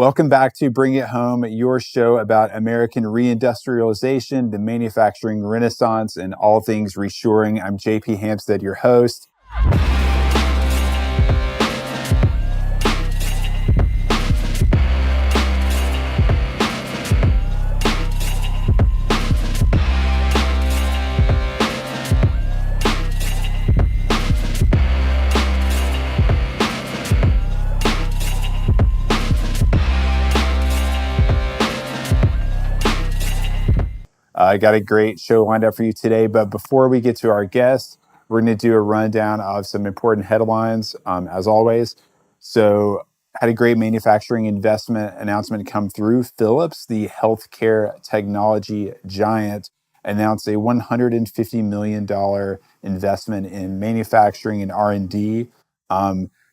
Welcome back to Bring It Home, your show about American reindustrialization, the manufacturing renaissance, and all things reshoring. I'm JP Hampstead, your host. I got a great show lined up for you today, but before we get to our guest, we're going to do a rundown of some important headlines, as always. So, had a great manufacturing investment announcement come through. Philips, the healthcare technology giant, announced a $150 million investment in manufacturing and R&D.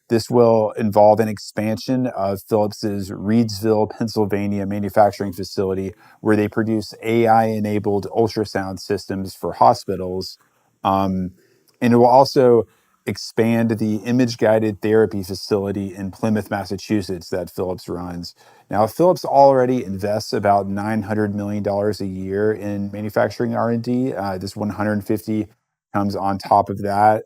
This will involve an expansion of Philips's Reedsville, Pennsylvania manufacturing facility, where they produce AI-enabled ultrasound systems for hospitals. And it will also expand the image-guided therapy facility in Plymouth, Massachusetts that Philips runs. Now, Philips already invests about $900 million a year in manufacturing R&D. This 150 comes on top of that.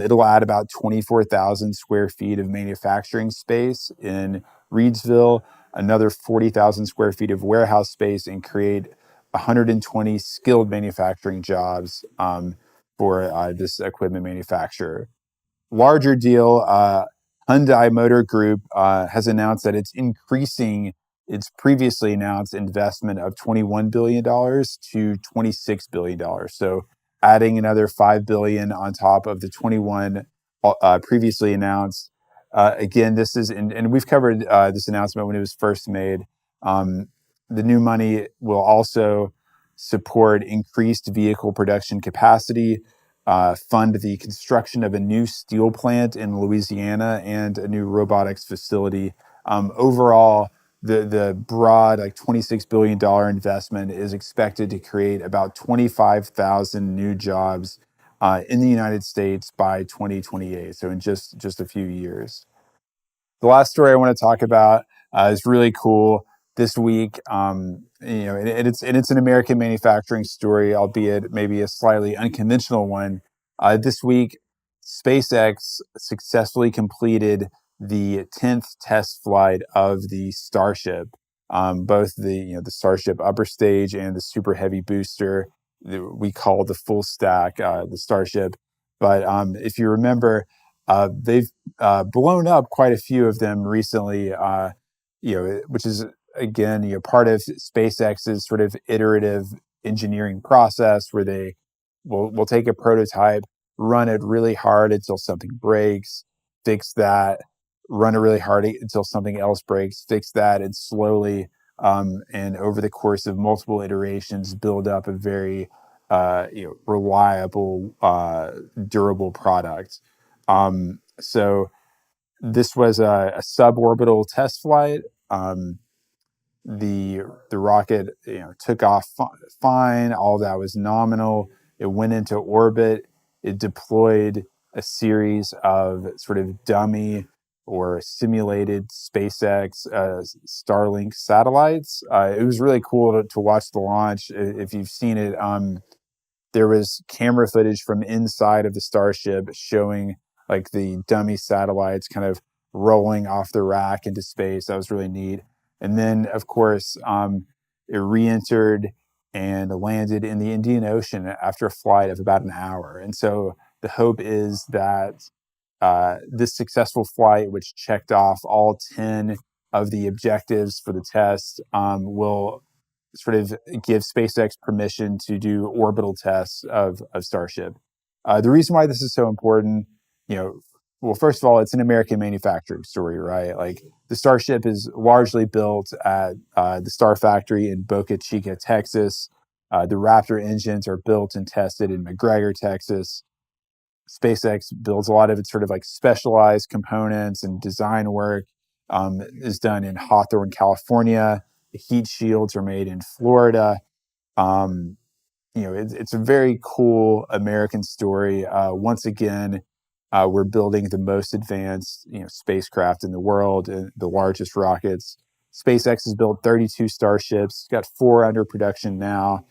It'll add about 24,000 square feet of manufacturing space in Reedsville, another 40,000 square feet of warehouse space, and create 120 skilled manufacturing jobs for this equipment manufacturer. Larger deal, Hyundai Motor Group has announced that it's increasing its previously announced investment of $21 billion to $26 billion. So adding another $5 billion on top of the 21 previously announced. Again, this is, and we've covered this announcement when it was first made. The new money will also support increased vehicle production capacity, fund the construction of a new steel plant in Louisiana and a new robotics facility. Overall, the broad $26 billion investment is expected to create about 25,000 new jobs in the United States by 2028. So in just a few years. The last story I want to talk about is really cool this week. And it's an American manufacturing story, albeit maybe a slightly unconventional one. This week, SpaceX successfully completed the 10th test flight of the Starship, both the Starship upper stage and the super heavy booster that we call the full stack, the Starship. But if you remember, they've blown up quite a few of them recently, which is again, part of SpaceX's sort of iterative engineering process, where they will take a prototype, run it really hard until something breaks, fix that, run it really hard until something else breaks, fix that, and slowly and over the course of multiple iterations, build up a very reliable, durable product. So this was a suborbital test flight. The rocket took off fine. All that was nominal. It went into orbit. It deployed a series of sort of dummy or simulated SpaceX Starlink satellites. It was really cool to watch the launch. If you've seen it, there was camera footage from inside of the Starship showing the dummy satellites kind of rolling off the rack into space. That was really neat. And then, of course, it re-entered and landed in the Indian Ocean after a flight of about an hour. And so the hope is that this successful flight, which checked off all 10 of the objectives for the test, will sort of give SpaceX permission to do orbital tests of Starship. The reason why this is so important, well, first of all, it's an American manufacturing story, right? The Starship is largely built at the Star Factory in Boca Chica, Texas. The Raptor engines are built and tested in McGregor, Texas. SpaceX builds a lot of its sort of specialized components and design work is done in Hawthorne, California. The heat shields are made in Florida. It's a very cool American story. Once again, we're building the most advanced, spacecraft in the world, and the largest rockets. SpaceX has built 32 Starships, got 4 under production now,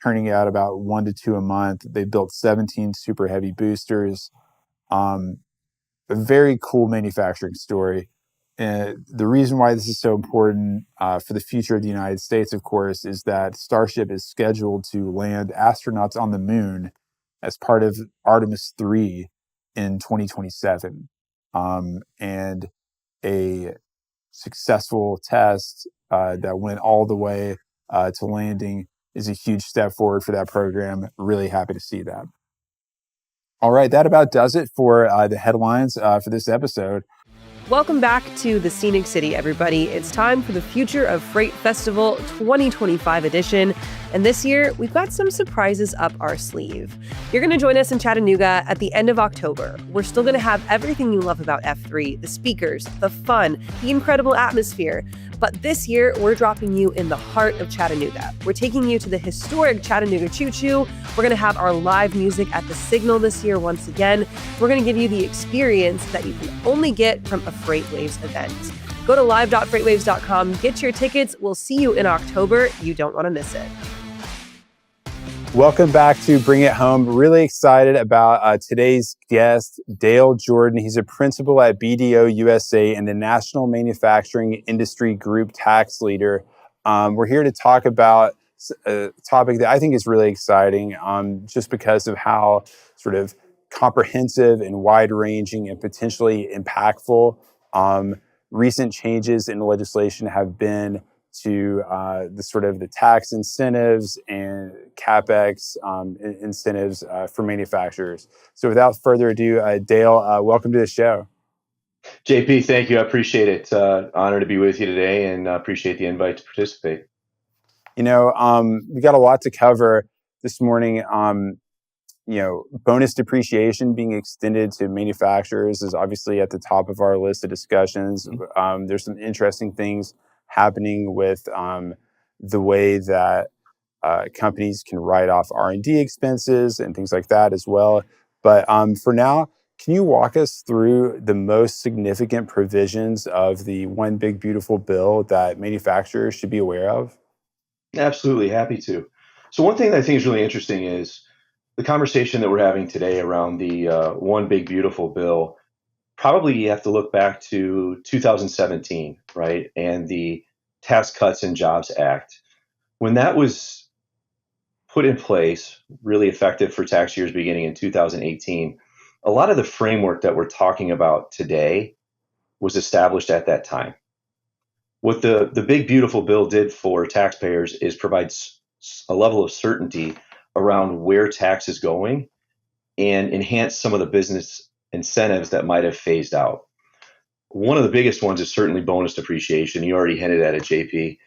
turning out about 1 to 2 a month. They built 17 super heavy boosters. Um, a very cool manufacturing story. And the reason why this is so important for the future of the United States, of course, is that Starship is scheduled to land astronauts on the moon as part of Artemis 3 in 2027. And a successful test that went all the way to landing is a huge step forward for that program. Really happy to see that. All right, that about does it for the headlines for this episode. Welcome back to the Scenic City, everybody. It's time for the Future of Freight Festival 2025 edition. And this year, we've got some surprises up our sleeve. You're going to join us in Chattanooga at the end of October. We're still going to have everything you love about F3, the speakers, the fun, the incredible atmosphere. But this year, we're dropping you in the heart of Chattanooga. We're taking you to the historic Chattanooga Choo Choo. We're going to have our live music at the Signal this year once again. We're going to give you the experience that you can only get from a FreightWaves event. Go to live.freightwaves.com, get your tickets. We'll see you in October. You don't want to miss it. Welcome back to Bring It Home. Really excited about today's guest, Dale Jordan. He's a principal at BDO USA and the National Manufacturing Industry Group tax leader. We're here to talk about a topic that I think is really exciting just because of how sort of comprehensive and wide-ranging and potentially impactful recent changes in legislation have been to the tax incentives and CapEx incentives for manufacturers. So without further ado, Dale, welcome to the show. JP, thank you. I appreciate it. Honor to be with you today and appreciate the invite to participate. We got a lot to cover this morning. Bonus depreciation being extended to manufacturers is obviously at the top of our list of discussions. There's some interesting things happening with the way that companies can write off R&D expenses and things like that as well. But for now, can you walk us through the most significant provisions of the One Big Beautiful Bill that manufacturers should be aware of? Absolutely, happy to. So one thing that I think is really interesting is the conversation that we're having today around the One Big Beautiful Bill. Probably you have to look back to 2017, right? And the Tax Cuts and Jobs Act. When that was put in place, really effective for tax years beginning in 2018, a lot of the framework that we're talking about today was established at that time. What the Big Beautiful Bill did for taxpayers is provide a level of certainty around where tax is going and enhance some of the business incentives that might have phased out. One of the biggest ones is certainly bonus depreciation. You already hinted at it, JP.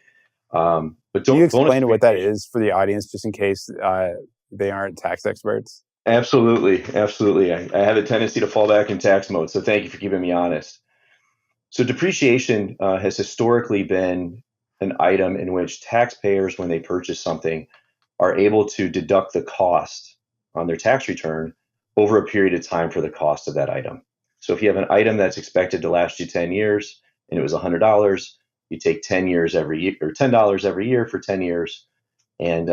But can you explain what that is for the audience, just in case they aren't tax experts? Absolutely. I have a tendency to fall back in tax mode, so thank you for keeping me honest. So depreciation has historically been an item in which taxpayers, when they purchase something, are able to deduct the cost on their tax return over a period of time for the cost of that item. So if you have an item that's expected to last you 10 years and it was $100, you take 10 years every year, or $10 every year for 10 years, and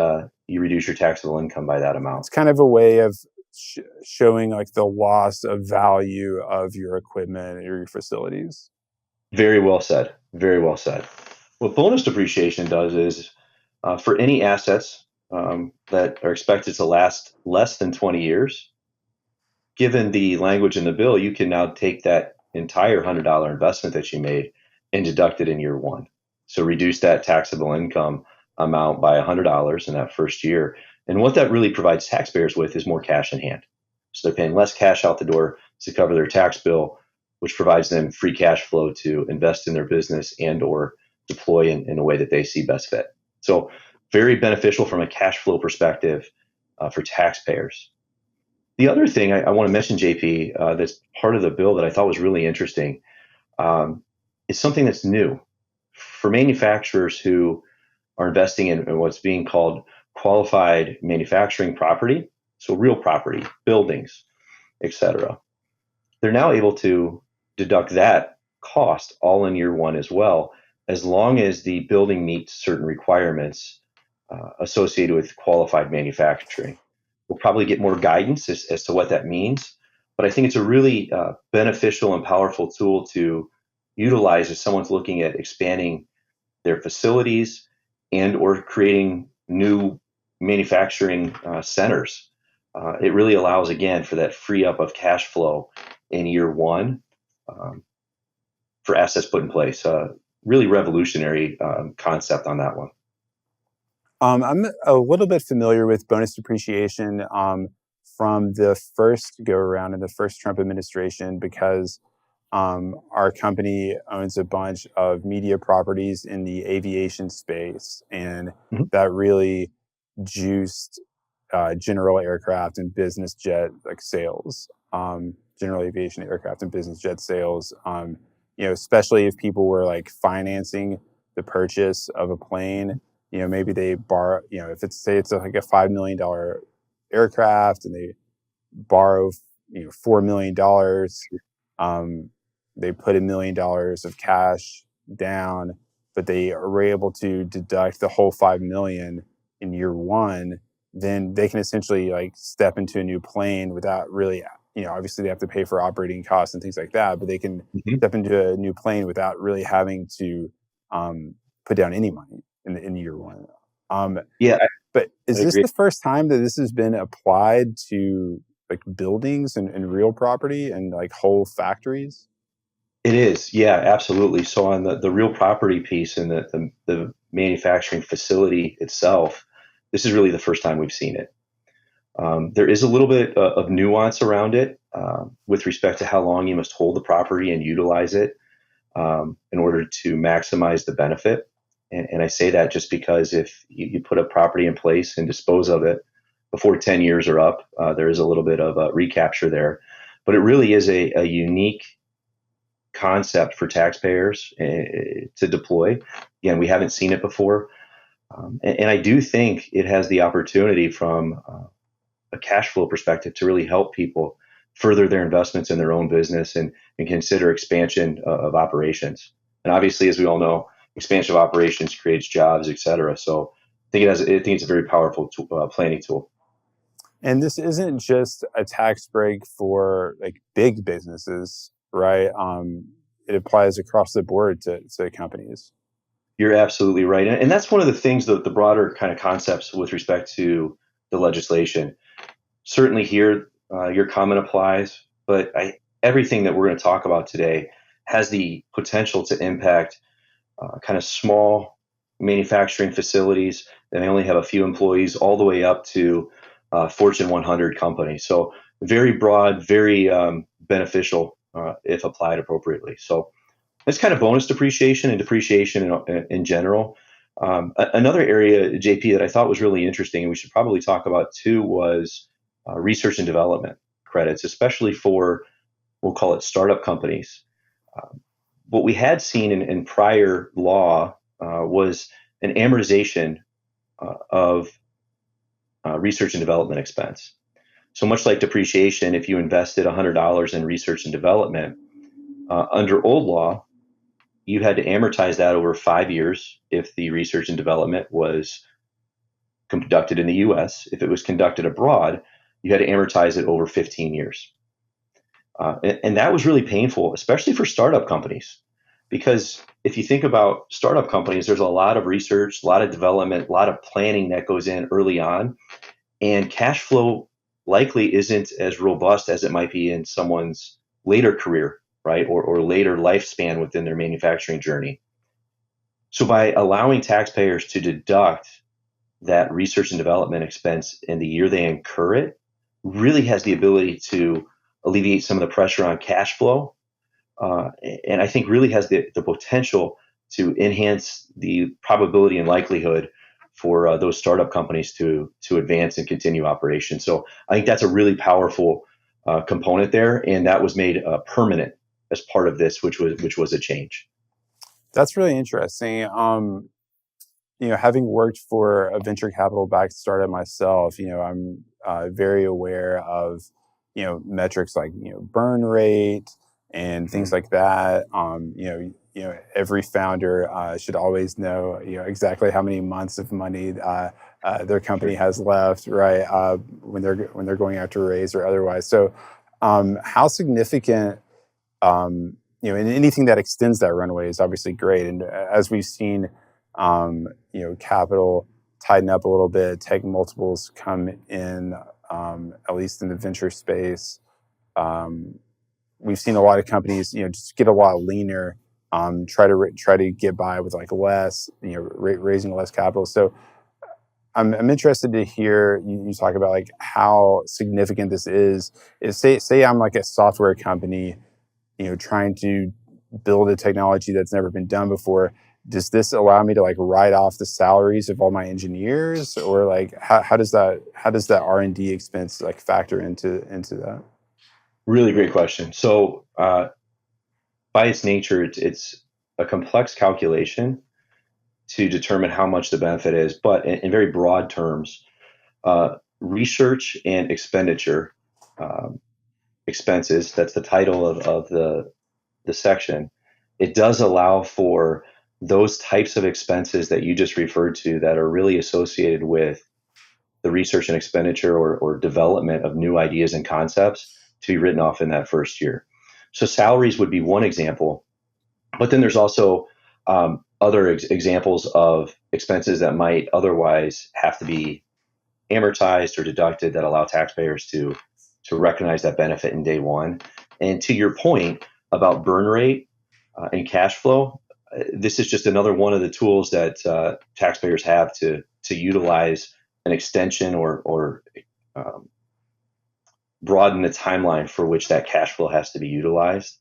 you reduce your taxable income by that amount. It's kind of a way of showing like the loss of value of your equipment or your facilities. Very well said. Very well said. What bonus depreciation does is for any assets that are expected to last less than 20 years, given the language in the bill, you can now take that entire $100 investment that you made and deduct it in year one. So reduce that taxable income amount by $100 in that first year. And what that really provides taxpayers with is more cash in hand. So they're paying less cash out the door to cover their tax bill, which provides them free cash flow to invest in their business and or deploy in a way that they see best fit. So very beneficial from a cash flow perspective for taxpayers. The other thing I want to mention, JP, that's part of the bill that I thought was really interesting is something that's new. For manufacturers who are investing in what's being called qualified manufacturing property, so real property, buildings, et cetera, they're now able to deduct that cost all in year one as well, as long as the building meets certain requirements associated with qualified manufacturing. We'll probably get more guidance as to what that means, but I think it's a really beneficial and powerful tool to utilize if someone's looking at expanding their facilities and or creating new manufacturing centers. It really allows, again, for that free up of cash flow in year one um, for assets put in place. Really revolutionary concept on that one. I'm a little bit familiar with bonus depreciation from the first go around in the first Trump administration because our company owns a bunch of media properties in the aviation space, and Mhm. that really juiced general aircraft and business jet like sales, general aviation aircraft and business jet sales. Especially if people were like financing the purchase of a plane. Maybe they borrow. If it's say it's like a $5 million aircraft, and they borrow $4 million. Um, they put $1 million of cash down, but they are able to deduct the whole 5 million in year one. Then they can essentially like step into a new plane without really, obviously they have to pay for operating costs and things like that, but they can Mhm. step into a new plane without really having to um, put down any money in year one. Um, Yeah, but I is this agree. the first time that this has been applied to like buildings and real property and like whole factories? It is. Yeah, absolutely. So on the real property piece and the manufacturing facility itself, this is really the first time we've seen it. There is a little bit of nuance around it with respect to how long you must hold the property and utilize it in order to maximize the benefit. And I say that just because if you put a property in place and dispose of it before 10 years are up, there is a little bit of a recapture there. But it really is a unique concept for taxpayers to deploy. Again, we haven't seen it before. And I do think it has the opportunity from a cash flow perspective to really help people further their investments in their own business and consider expansion of operations. And obviously, as we all know, expansion of operations creates jobs, et cetera. So I think it's a very powerful planning tool. And this isn't just a tax break for like big businesses, right? It applies across the board to companies. You're absolutely right. And that's one of the things that the broader kind of concepts with respect to the legislation. Certainly here, your comment applies, but everything that we're going to talk about today has the potential to impact kind of small manufacturing facilities that may only have a few employees, all the way up to Fortune 100 companies. So very broad, very beneficial if applied appropriately. So that's kind of bonus depreciation and depreciation in general. Another area, JP, that I thought was really interesting and we should probably talk about too was research and development credits, especially for, we'll call it startup companies. What we had seen in prior law was an amortization of research and development expense. So much like depreciation, if you invested $100 in research and development, under old law, you had to amortize that over 5 years if the research and development was conducted in the US. If it was conducted abroad, you had to amortize it over 15 years. And that was really painful, especially for startup companies. Because if you think about startup companies, there's a lot of research, a lot of development, a lot of planning that goes in early on. And cash flow likely isn't as robust as it might be in someone's later career, right? Or later lifespan within their manufacturing journey. So by allowing taxpayers to deduct that research and development expense in the year they incur it, really has the ability to alleviate some of the pressure on cash flow. And I think really has the potential to enhance the probability and likelihood for those startup companies to advance and continue operations. So I think that's a really powerful component there, and that was made permanent as part of this, which was a change. That's really interesting. Having worked for a venture capital backed startup myself, I'm very aware of, metrics like, burn rate and things Mhm. like that. every founder should always know, exactly how many months of money their company has left, right? When they're going after a raise or otherwise. So, how significant, and anything that extends that runway is obviously great. And as we've seen, capital tighten up a little bit, tech multiples come in, at least in the venture space. We've seen a lot of companies, just get a lot leaner, try to get by with like less, raising less capital. So I'm interested to hear you talk about like how significant this is. Say I'm like a software company, trying to build a technology that's never been done before. Does this allow me to like write off the salaries of all my engineers, or like how does that R&D expense like factor into that? Really great question. So, by its nature, it's a complex calculation to determine how much the benefit is. But in very broad terms, research and expenditure expenses, that's the title of the section, it does allow for those types of expenses that you just referred to that are really associated with the research and expenditure or development of new ideas and concepts to be written off in that first year. So salaries would be one example, but then there's also other examples of expenses that might otherwise have to be amortized or deducted that allow taxpayers to recognize that benefit in day one. And to your point about burn rate and cash flow, this is just another one of the tools that taxpayers have to utilize an extension or broaden the timeline for which that cash flow has to be utilized.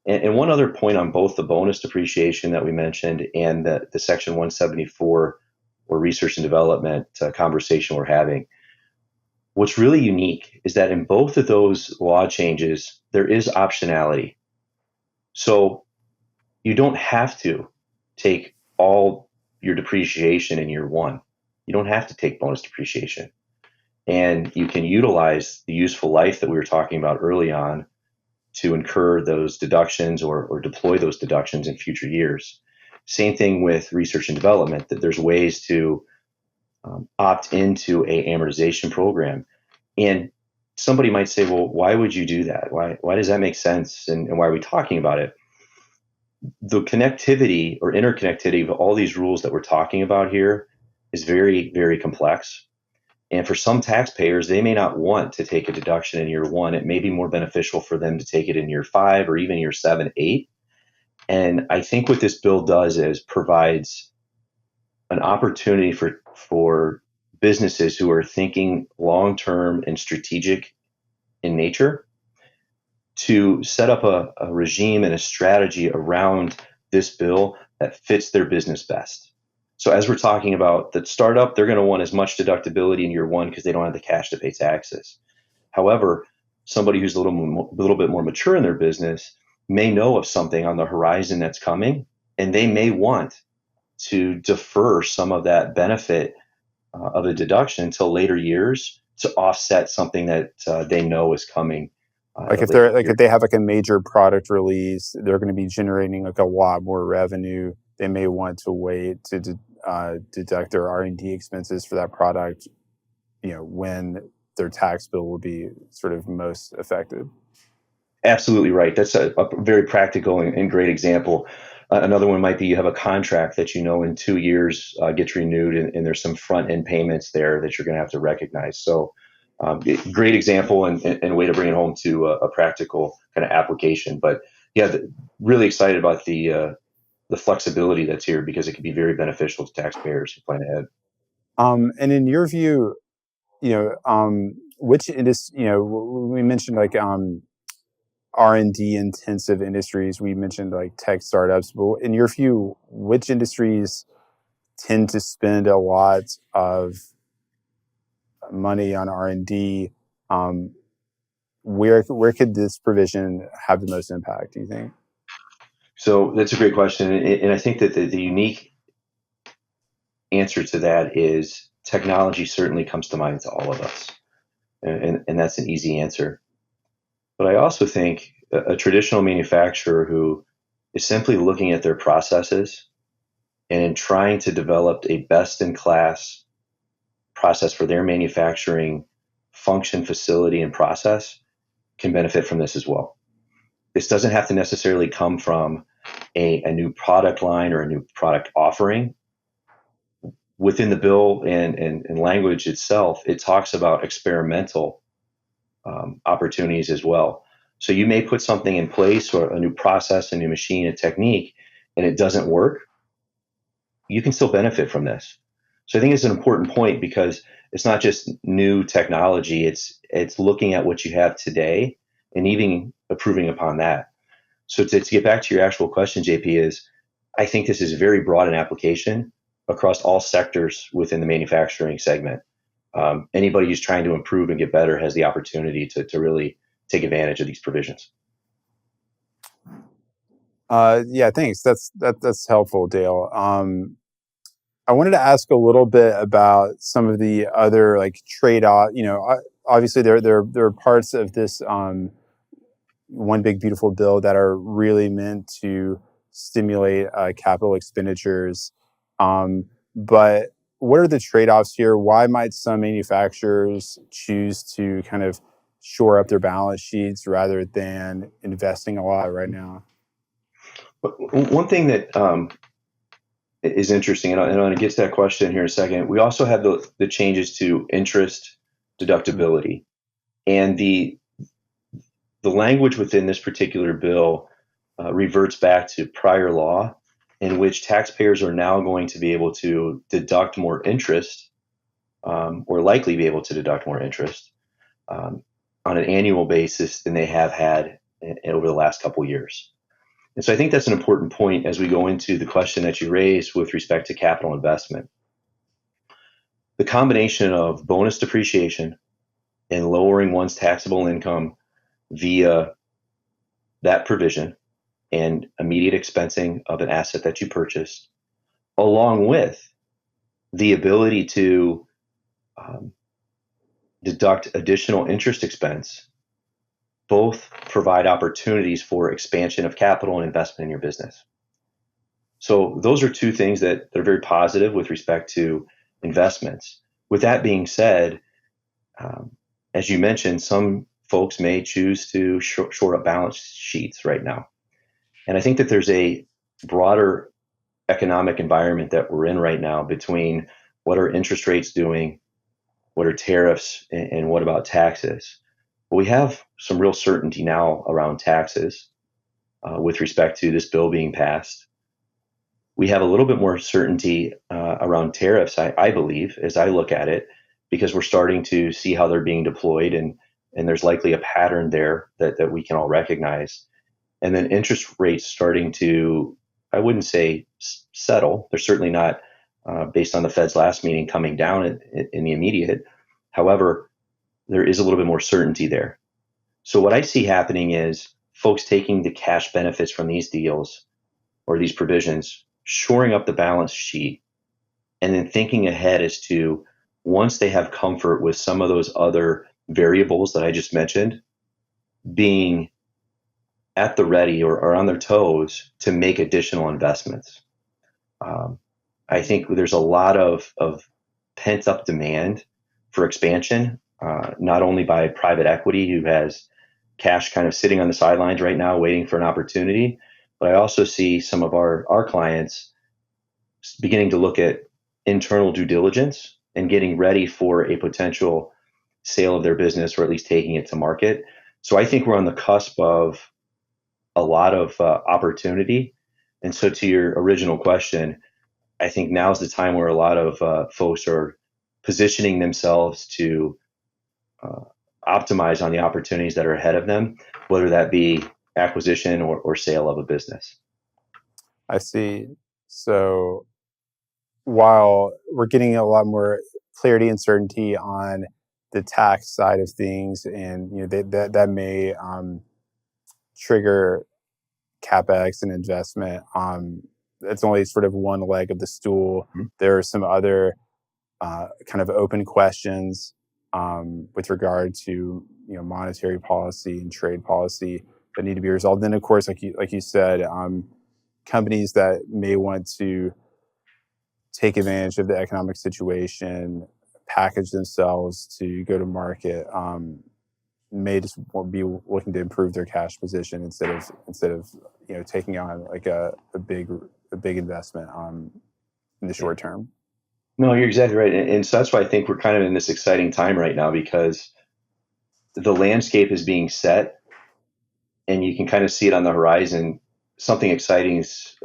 And one other point on both the bonus depreciation that we mentioned and the Section 174 or research and development conversation we're having. What's really unique is that in both of those law changes, there is optionality. So you don't have to take all your depreciation in year one. You don't have to take bonus depreciation. And you can utilize the useful life that we were talking about early on to incur those deductions or deploy those deductions in future years. Same thing with research and development, that there's ways to opt into a amortization program. And somebody might say, well, why would you do that? Why does that make sense? And why are we talking about it? The connectivity or interconnectivity of all these rules that we're talking about here is very, very complex. And for some taxpayers, they may not want to take a deduction in year one. It may be more beneficial for them to take it in year 5 or even year 7, 8. And I think what this bill does is provides an opportunity for businesses who are thinking long-term and strategic in nature to set up a regime and a strategy around this bill that fits their business best. So as we're talking about the startup, they're going to want as much deductibility in year one because they don't have the cash to pay taxes. However, somebody who's a little bit more mature in their business may know of something on the horizon that's coming, and they may want to defer some of that benefit of a deduction until later years to offset something that they know is coming. Like if they have like a major product release, they're going to be generating like a lot more revenue. They may want to wait to deduct their R&D expenses for that product, when their tax bill will be sort of most effective. Absolutely right. That's a very practical and great example. Another one might be you have a contract that in 2 years gets renewed, and there's some front end payments there that you're going to have to recognize. So, great example and way to bring it home to a practical kind of application. But yeah, really excited about the flexibility that's here because it can be very beneficial to taxpayers who plan ahead. And in your view, which industry, we mentioned like R&D intensive industries. We mentioned like tech startups, but in your view, which industries tend to spend a lot of money on R&D? Where could this provision have the most impact, do you think? So that's a great question. And I think that the unique answer to that is technology certainly comes to mind to all of us. And that's an easy answer. But I also think a traditional manufacturer who is simply looking at their processes and in trying to develop a best in class process for their manufacturing function, facility, and process can benefit from this as well. This doesn't have to necessarily come from a new product line or a new product offering. Within the bill and language itself, it talks about experimental opportunities as well. So you may put something in place or a new process, a new machine, a technique, and it doesn't work. You can still benefit from this. So I think it's an important point because it's not just new technology. It's looking at what you have today and even improving upon that. So to get back to your actual question, JP, is I think this is very broad in application across all sectors within the manufacturing segment. Anybody who's trying to improve and get better has the opportunity to really take advantage of these provisions. Yeah, thanks. That's helpful, Dale. I wanted to ask a little bit about some of the other like trade-off. Obviously there are parts of this one big beautiful bill that are really meant to stimulate capital expenditures. But what are the trade-offs here? Why might some manufacturers choose to kind of shore up their balance sheets rather than investing a lot right now? But one thing that is interesting, and I'm going to get to that question here in a second. We also have the changes to interest deductibility, and the language within this particular bill reverts back to prior law, in which taxpayers are now going to be able to deduct more interest, or likely be able to deduct more interest on an annual basis than they have had over the last couple of years. And so I think that's an important point as we go into the question that you raised with respect to capital investment. The combination of bonus depreciation and lowering one's taxable income via that provision and immediate expensing of an asset that you purchased, along with the ability to deduct additional interest expense, both provide opportunities for expansion of capital and investment in your business. So those are two things that are very positive with respect to investments. With that being said, as you mentioned, some folks may choose to shore up balance sheets right now. And I think that there's a broader economic environment that we're in right now between what are interest rates doing, what are tariffs, and what about taxes. We have some real certainty now around taxes with respect to this bill being passed. We have a little bit more certainty around tariffs, I believe, as I look at it, because we're starting to see how they're being deployed, and there's likely a pattern there that we can all recognize. And then interest rates starting to, I wouldn't say settle. They're certainly not, based on the Fed's last meeting, coming down in the immediate. However, there is a little bit more certainty there. So what I see happening is folks taking the cash benefits from these deals or these provisions, shoring up the balance sheet, and then thinking ahead as to once they have comfort with some of those other variables that I just mentioned, being at the ready or on their toes to make additional investments. I think there's a lot of pent up demand for expansion, not only by private equity who has cash kind of sitting on the sidelines right now waiting for an opportunity, but I also see some of our clients beginning to look at internal due diligence and getting ready for a potential sale of their business, or at least taking it to market. So I think we're on the cusp of a lot of opportunity. And so to your original question, I think now's the time where a lot of folks are positioning themselves to optimize on the opportunities that are ahead of them, whether that be acquisition or sale of a business. I see. So while we're getting a lot more clarity and certainty on the tax side of things, and that may trigger capex and investment. It's only sort of one leg of the stool. Mm-hmm. There are some other kind of open questions with regard to monetary policy and trade policy that need to be resolved. Then, of course, like you said, companies that may want to take advantage of the economic situation, package themselves to go to market, may just be looking to improve their cash position instead of taking on like a big investment in the short term. No, you're exactly right. And so that's why I think we're kind of in this exciting time right now, because the landscape is being set and you can kind of see it on the horizon. Something exciting is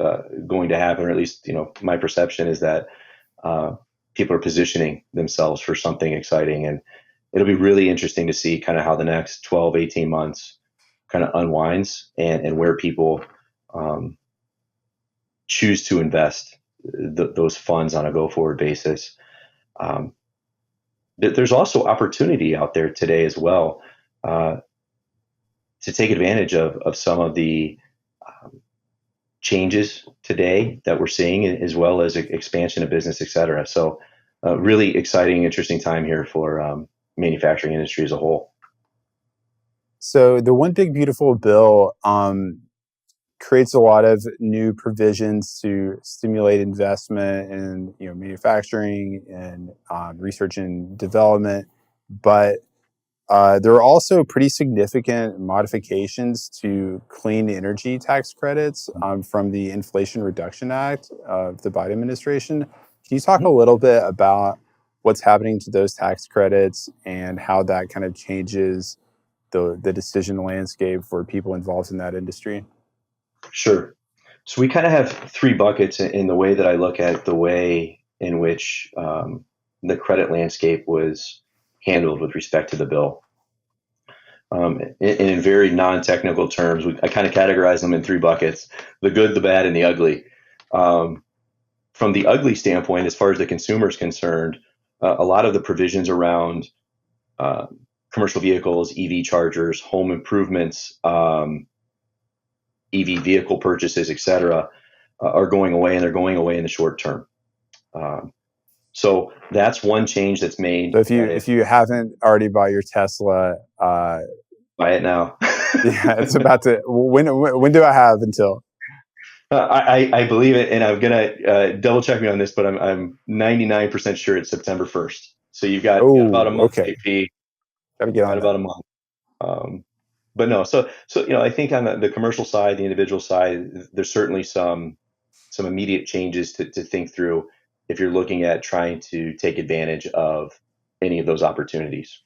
going to happen, or at least, my perception is that people are positioning themselves for something exciting. And it'll be really interesting to see kind of how the next 12, 18 months kind of unwinds, and where people choose to invest those funds on a go forward basis. There's also opportunity out there today as well, to take advantage of some of the changes today that we're seeing, as well as expansion of business, et cetera. So really exciting, interesting time here for manufacturing industry as a whole. So the One Big Beautiful Bill creates a lot of new provisions to stimulate investment in manufacturing and research and development, but there are also pretty significant modifications to clean energy tax credits from the Inflation Reduction Act of the Biden administration. Can you talk a little bit about what's happening to those tax credits and how that kind of changes the decision landscape for people involved in that industry? Sure. So we kind of have three buckets in the way that I look at the way in which the credit landscape was handled with respect to the bill. In very non-technical terms, I kind of categorize them in three buckets: the good, the bad, and the ugly. From the ugly standpoint, as far as the consumer is concerned, a lot of the provisions around commercial vehicles, EV chargers, home improvements, EV vehicle purchases, et cetera, are going away, and they're going away in the short term. So that's one change that's made. So if you haven't already bought your Tesla, buy it now. Yeah, it's about to. When do I have until? I believe it, and I'm gonna double check me on this, but I'm 99% sure it's September 1st. So you've got about a month, okay. JP. Gotta get on about a month. But no, so I think on the commercial side, the individual side, there's certainly some immediate changes to think through if you're looking at trying to take advantage of any of those opportunities.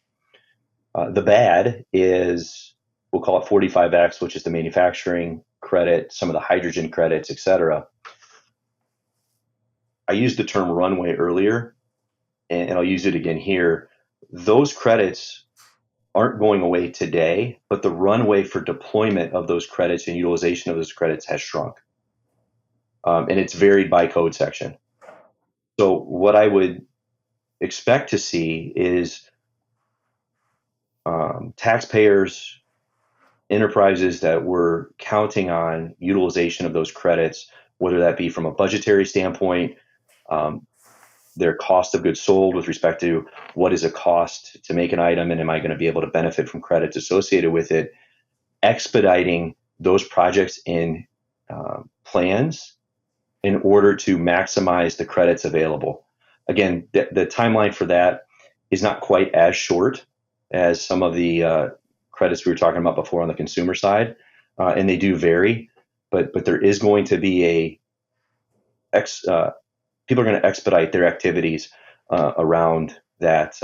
The bad is, we'll call it 45X, which is the manufacturing credit, some of the hydrogen credits, et cetera. I used the term runway earlier, and I'll use it again here. Those credits aren't going away today, but the runway for deployment of those credits and utilization of those credits has shrunk. And it's varied by code section. So what I would expect to see is taxpayers, enterprises that were counting on utilization of those credits, whether that be from a budgetary standpoint, their cost of goods sold with respect to what is a cost to make an item, and am I going to be able to benefit from credits associated with it, expediting those projects in plans in order to maximize the credits available. Again, the timeline for that is not quite as short as some of the credits we were talking about before on the consumer side, and they do vary, but there is going to be people are going to expedite their activities around that,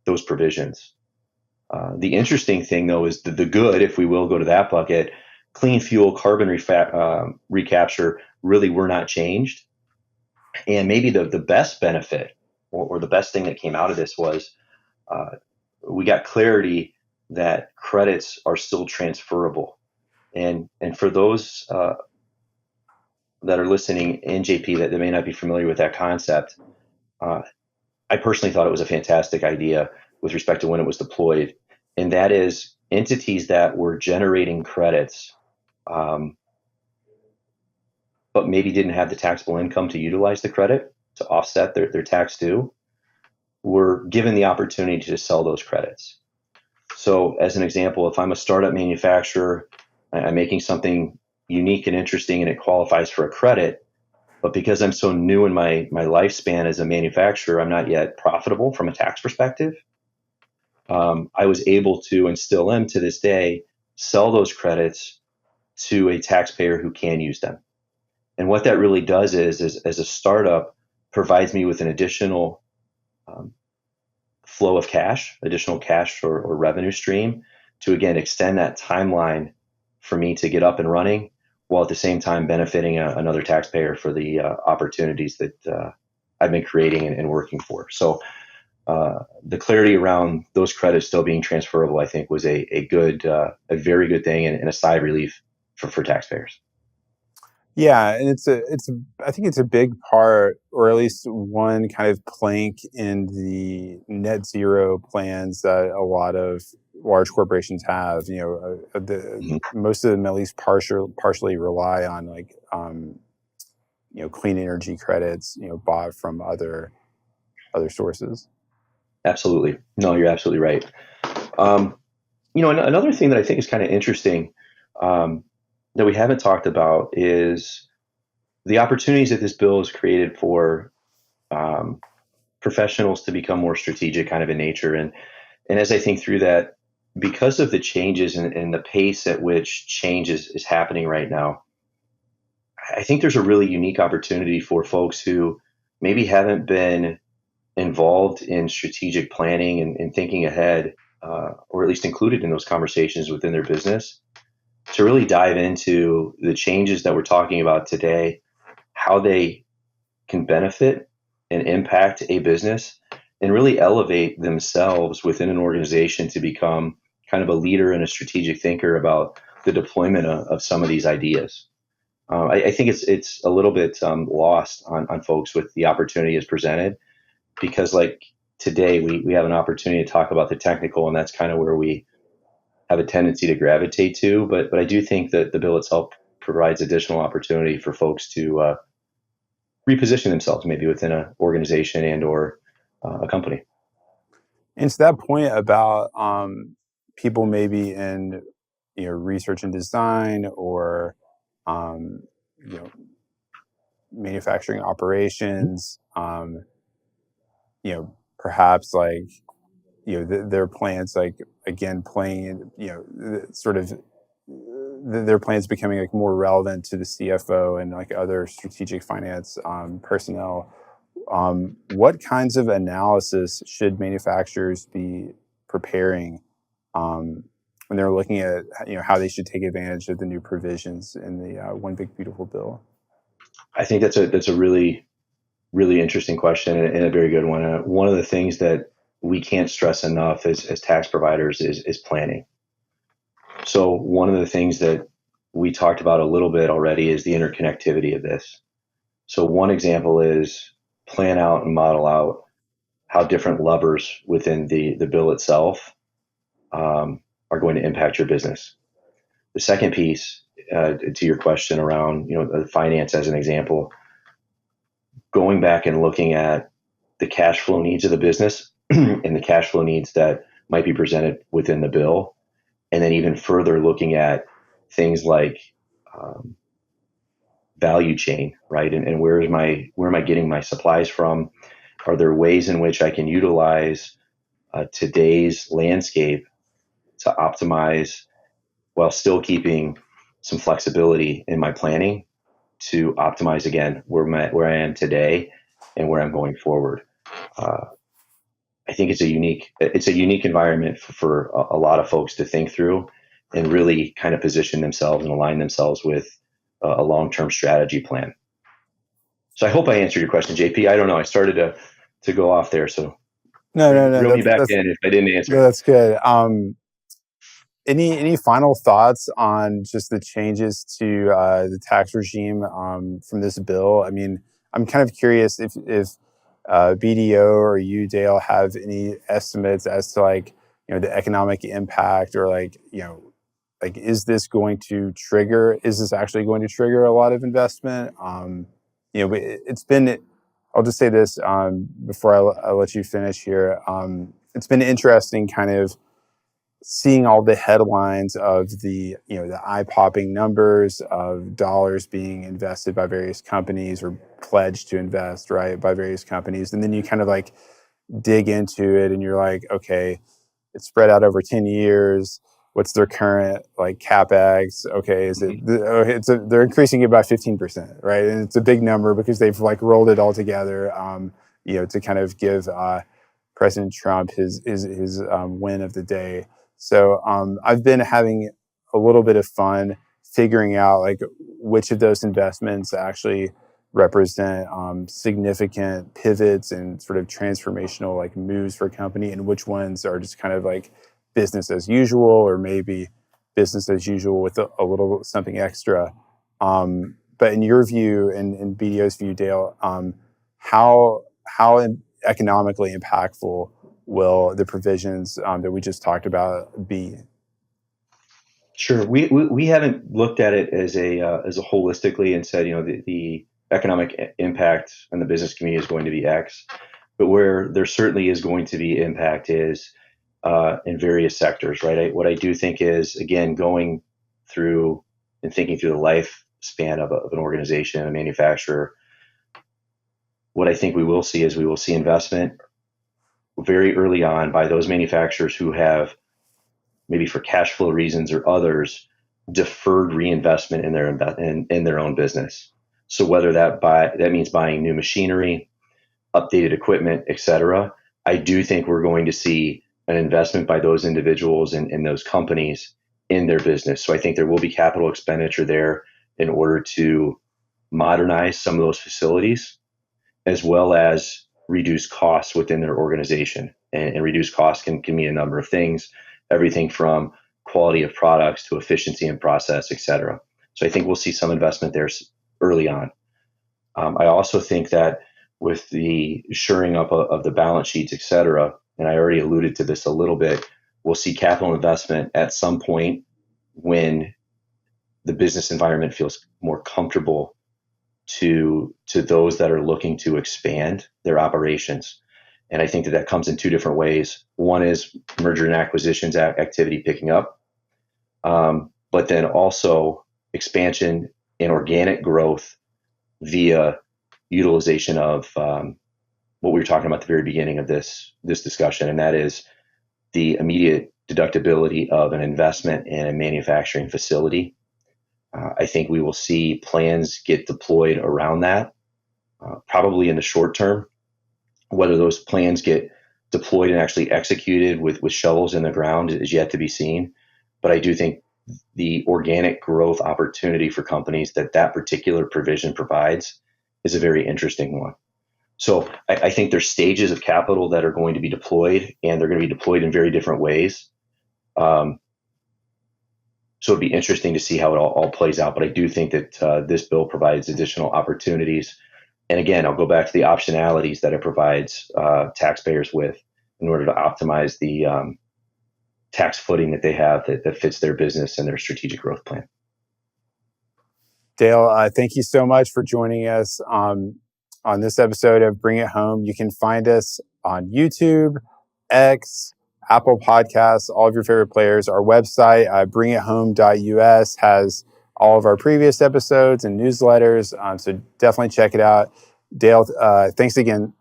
those provisions. The interesting thing, though, is the good, if we will go to that bucket, clean fuel, carbon recapture really were not changed. And maybe the best benefit or the best thing that came out of this was we got clarity that credits are still transferable. And for those that are listening in JP that may not be familiar with that concept, I personally thought it was a fantastic idea with respect to when it was deployed. And that is entities that were generating credits, but maybe didn't have the taxable income to utilize the credit to offset their tax due, were given the opportunity to sell those credits. So as an example, if I'm a startup manufacturer, I'm making something unique and interesting and it qualifies for a credit. But because I'm so new in my lifespan as a manufacturer, I'm not yet profitable from a tax perspective. I was able to, and still am to this day, sell those credits to a taxpayer who can use them. And what that really does is as a startup, provides me with an additional um, flow of cash, additional cash or revenue stream to again extend that timeline for me to get up and running, while at the same time benefiting another taxpayer for the opportunities that I've been creating and working for. So the clarity around those credits still being transferable, I think, was a very good thing and a sigh of relief for taxpayers. Yeah, and I think it's a big part, or at least one kind of plank in the net zero plans that a lot of large corporations have. Mhm. Most of them at least partially rely on like clean energy credits, bought from other sources. Absolutely. No, you're absolutely right. Um, another thing that I think is kind of interesting um, that we haven't talked about is the opportunities that this bill has created for um, professionals to become more strategic kind of in nature. And as I think through that, because of the changes and the pace at which change is happening right now, I think there's a really unique opportunity for folks who maybe haven't been involved in strategic planning and thinking ahead, or at least included in those conversations within their business, to really dive into the changes that we're talking about today, how they can benefit and impact a business, and really elevate themselves within an organization to become kind of a leader and a strategic thinker about the deployment of some of these ideas. I think it's a little bit lost on folks with the opportunity as presented, because like today we have an opportunity to talk about the technical, and that's kind of where we have a tendency to gravitate to. But I do think that the bill itself provides additional opportunity for folks to reposition themselves maybe within an organization and or a company. And to that point about people maybe in research and design or um, you know manufacturing operations, perhaps like their plans like again playing sort of their plans becoming like more relevant to the CFO and like other strategic finance personnel. What kinds of analysis should manufacturers be preparing um, when they're looking at how they should take advantage of the new provisions in the One Big Beautiful Bill? I think that's a really interesting question and a very good one. One of the things that we can't stress enough as tax providers is planning. So one of the things that we talked about a little bit already is the interconnectivity of this. So one example is plan out and model out how different levers within the bill itself are going to impact your business. The second piece, to your question around the finance as an example, going back and looking at the cash flow needs of the business and the cash flow needs that might be presented within the bill, and then even further looking at things like um, value chain, right? And where am I getting my supplies from? Are there ways in which I can utilize today's landscape to optimize while still keeping some flexibility in my planning to optimize again where I am today and where I'm going forward? Uh, I think it's a unique environment for a lot of folks to think through and really kind of position themselves and align themselves with a long-term strategy plan. So I hope I answered your question, JP. I don't know. I started to go off there, so No, no, no. reel me back That's in if I didn't no, answer. that's good. Any final thoughts on just the changes to the tax regime from this bill? I mean, I'm kind of curious if BDO or you, Dale, have any estimates as to like the economic impact, or like is this going to trigger? Is this actually going to trigger a lot of investment? It's been. I'll just say this before I let you finish here. It's been interesting, kind of seeing all the headlines of the the eye-popping numbers of dollars being invested by various companies or pledged to invest, right, by various companies, and then you kind of like dig into it and you're like, okay, it's spread out over 10 years. What's their current like capex? Okay, is it they're increasing it by 15%, right? And it's a big number because they've like rolled it all together, to kind of give President Trump his win of the day. So I've been having a little bit of fun figuring out like which of those investments actually represent significant pivots and sort of transformational like moves for a company, and which ones are just kind of like business as usual, or maybe business as usual with a little something extra. But in your view, and in BDO's view, Dale, how economically impactful will the provisions that we just talked about be? Sure. We haven't looked at it as a holistically and said, the economic impact on the business community is going to be X, but where there certainly is going to be impact is in various sectors, right? What I do think is, again, going through and thinking through the lifespan of an organization, a manufacturer, what I think we will see is we will see investment very early on by those manufacturers who have, maybe for cash flow reasons or others, deferred reinvestment in their own business. So whether that means buying new machinery, updated equipment, et cetera, I do think we're going to see an investment by those individuals and those companies in their business. So I think there will be capital expenditure there in order to modernize some of those facilities, as well as reduce costs within their organization. And reduce costs can mean a number of things, everything from quality of products to efficiency in process, et cetera. So I think we'll see some investment there early on. I also think that with the shoring up of the balance sheets, et cetera, and I already alluded to this a little bit, we'll see capital investment at some point when the business environment feels more comfortable to those that are looking to expand their operations. And I think that comes in two different ways. One is merger and acquisitions activity picking up, but then also expansion and organic growth via utilization of what we were talking about at the very beginning of this discussion, and that is the immediate deductibility of an investment in a manufacturing facility. I think we will see plans get deployed around that, probably in the short term. Whether those plans get deployed and actually executed with shovels in the ground is yet to be seen. But I do think the organic growth opportunity for companies that particular provision provides is a very interesting one. So I think there's stages of capital that are going to be deployed, and they're going to be deployed in very different ways. So it'd be interesting to see how it all plays out. But I do think that this bill provides additional opportunities. And again, I'll go back to the optionalities that it provides taxpayers with in order to optimize the tax footing that they have that fits their business and their strategic growth plan. Dale, thank you so much for joining us on this episode of Bring It Home. You can find us on YouTube, X, Apple Podcasts, all of your favorite players. Our website, bringithome.us, has all of our previous episodes and newsletters. So definitely check it out. Dale, thanks again